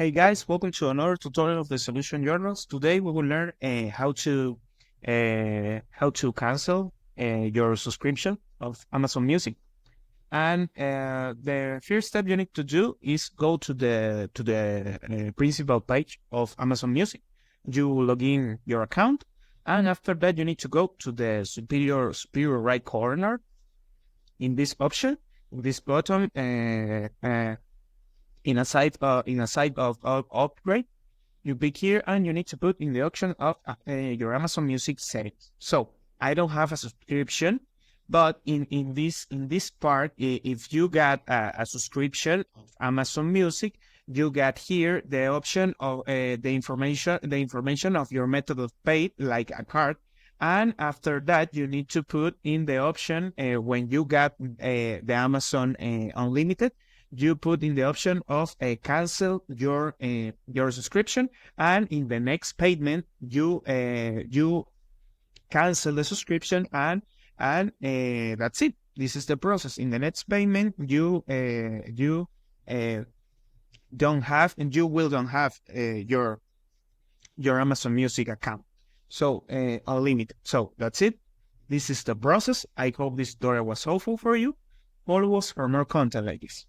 Hey guys, welcome to another tutorial of the Solution Journals. Today we will learn how to cancel your subscription of Amazon Music. And the first step you need to do is go to the principal page of Amazon Music. You log in your account, and after that you need to go to the superior right corner in this option, in this button. In a site of upgrade, you pick here and you need to put in the option of your Amazon Music settings. So I don't have a subscription, but in this part, if you got a subscription of Amazon Music, you got here the option of the information of your method of pay, like a card. And after that, you need to put in the option when you got the Amazon Unlimited, you put in the option of cancel your subscription, and in the next payment you cancel the subscription, and that's it. This is the process. In the next payment, you don't have, and you will don't have your Amazon Music account, so unlimited. So that's it. This is the process. I hope this tutorial was helpful for you. Follow us for more content like this.